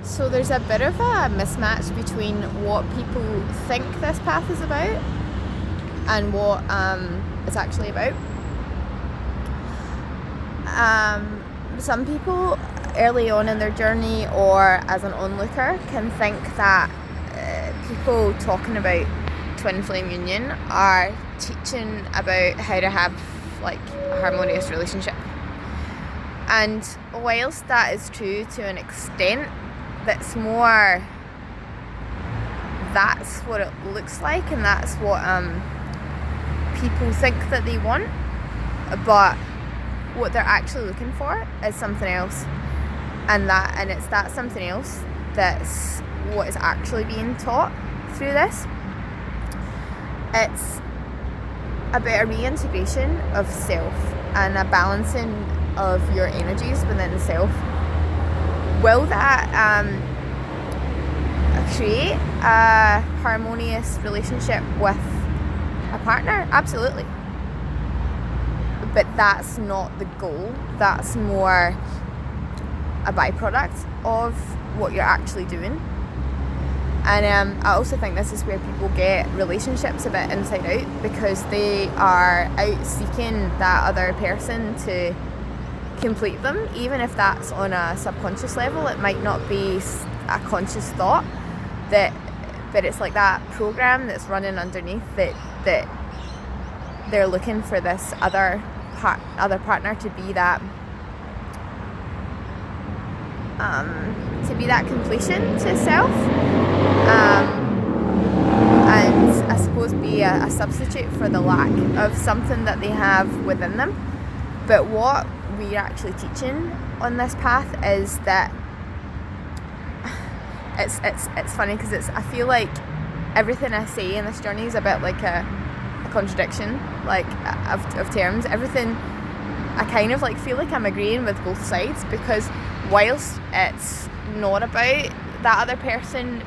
So there's a bit of a mismatch between what people think this path is about and what it's actually about. Some people early on in their journey or as an onlooker can think that people talking about twin flame union are teaching about how to have like a harmonious relationship. And whilst that is true to an extent, that's what it looks like, and that's what people think that they want, but what they're actually looking for is something else, and it's that something else that's what is actually being taught through this. It's about a reintegration of self and a balancing of your energies within self. Will that create a harmonious relationship with a partner? Absolutely. But that's not the goal. That's more a byproduct of what you're actually doing. And I also think this is where people get relationships a bit inside out, because they are out seeking that other person to complete them, even if that's on a subconscious level. It might not be a conscious thought, but it's like that program that's running underneath that they're looking for this other partner to be that completion to self, and I suppose be a substitute for the lack of something that they have within them. But what we're actually teaching on this path is that it's funny because I feel like everything I say in this journey is a bit like a contradiction, like of terms. Everything I kind of like feel like I'm agreeing with both sides, because whilst it's not about that other person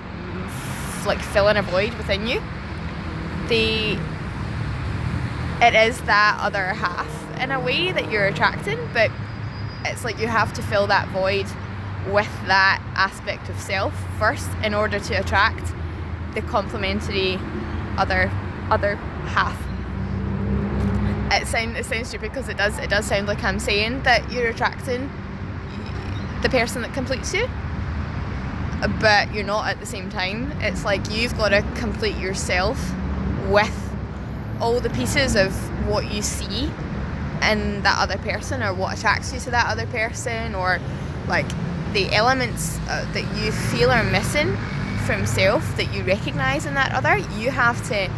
like filling a void within you, it is that other half in a way that you're attracting, but it's like you have to fill that void with that aspect of self first in order to attract the complementary other half. It sounds stupid because it does sound like I'm saying that you're attracting the person that completes you, but you're not at the same time. It's like you've got to complete yourself with all the pieces of what you see in that other person, or what attracts you to that other person, or like the elements that you feel are missing from self that you recognize in that other. You have to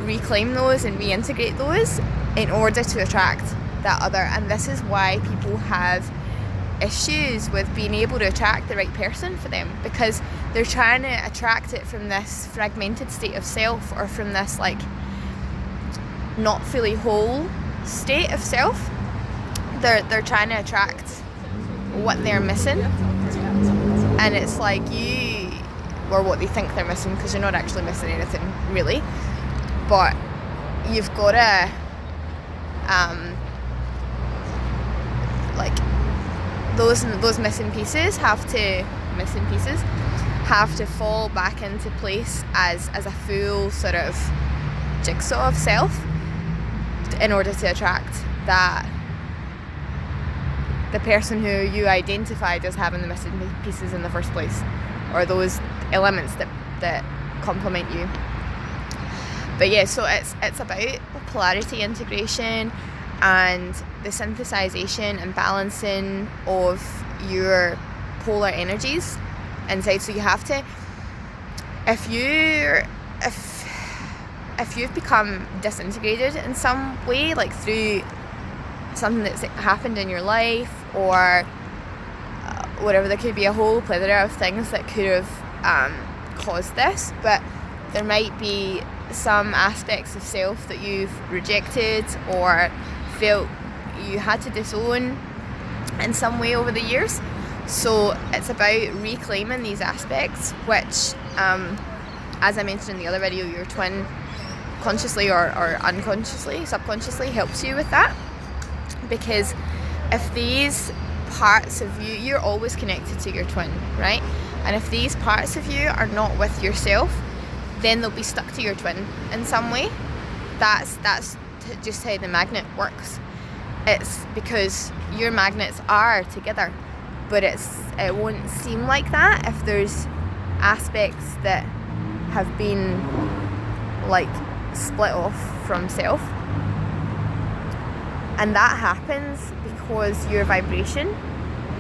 reclaim those and reintegrate those in order to attract that other. And this is why people have issues with being able to attract the right person for them, because they're trying to attract it from this fragmented state of self, or from this like not fully whole state of self. They're trying to attract what they're missing, and it's like or what they think they're missing, because you're not actually missing anything really, but you've got to like those missing pieces have to fall back into place as a full sort of jigsaw of self, in order to attract the person who you identified as having the missing pieces in the first place, or those elements that complement you. But yeah, so it's about polarity integration and the synthesization and balancing of your polar energies inside. So you have to, if you've become disintegrated in some way, like through something that's happened in your life, or whatever, there could be a whole plethora of things that could have caused this, but there might be some aspects of self that you've rejected or felt you had to disown in some way over the years. So it's about reclaiming these aspects, which as I mentioned in the other video, your twin consciously or unconsciously, subconsciously helps you with that. Because if these parts of you, you're always connected to your twin, right? And if these parts of you are not with yourself, then they'll be stuck to your twin in some way. That's just how the magnet works. It's because your magnets are together, but it won't seem like that if there's aspects that have been like split off from self. And that happens because your vibration,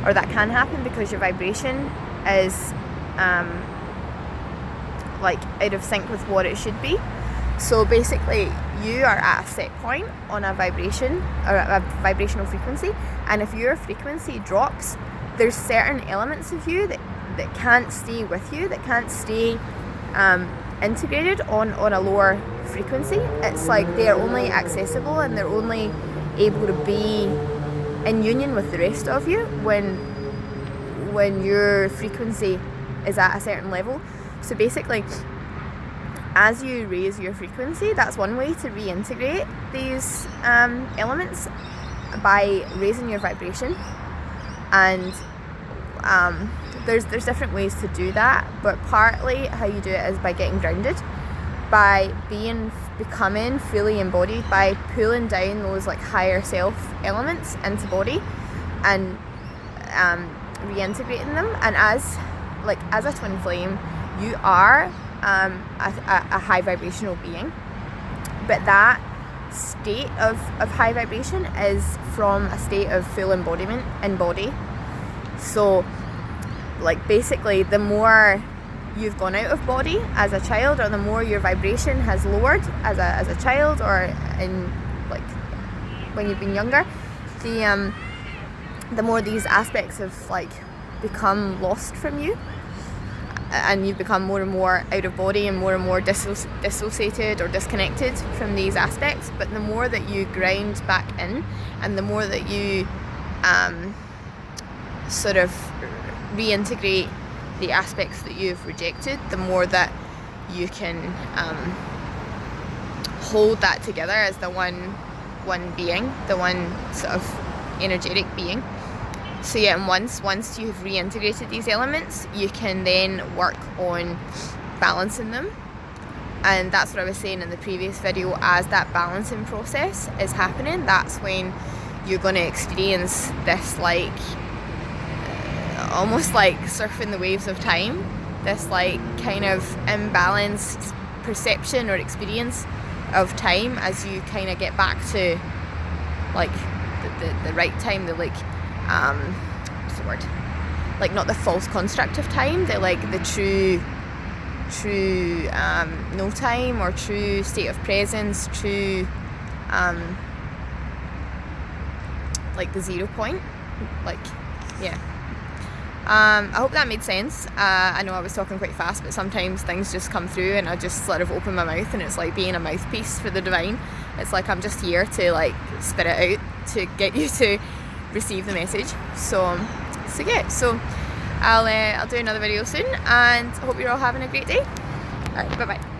or that can happen because your vibration is like out of sync with what it should be. So basically you are at a set point on a vibration or a vibrational frequency, and if your frequency drops, there's certain elements of you that can't stay with you, that can't stay integrated on a lower frequency. It's like they're only accessible and they're only able to be in union with the rest of you when your frequency is at a certain level. So basically, as you raise your frequency, that's one way to reintegrate these elements, by raising your vibration. And there's different ways to do that, but partly how you do it is by getting grounded, by becoming fully embodied, by pulling down those like higher self elements into body and reintegrating them. And as a twin flame, you are a high vibrational being, but that state of high vibration is from a state of full embodiment in body. So like basically the more you've gone out of body as a child, or the more your vibration has lowered as a child, or in like when you've been younger, the more these aspects have like become lost from you, and you've become more and more out of body and more dissociated or disconnected from these aspects. But the more that you ground back in, and the more that you sort of reintegrate the aspects that you've rejected, the more that you can hold that together as the one being, the one sort of energetic being. So yeah, and once you've reintegrated these elements, you can then work on balancing them. And that's what I was saying in the previous video. As that balancing process is happening, that's when you're going to experience this like almost like surfing the waves of time, this like kind of imbalanced perception or experience of time, as you kind of get back to like the right time, the like what's the word, like not the false construct of time, the like the true no time, or true state of presence, true like the 0 point, like yeah. I hope that made sense. I know I was talking quite fast, but sometimes things just come through and I just sort of open my mouth, and it's like being a mouthpiece for the divine. It's like I'm just here to like spit it out to get you to receive the message. So yeah, so I'll do another video soon, and I hope you're all having a great day. Alright, bye bye.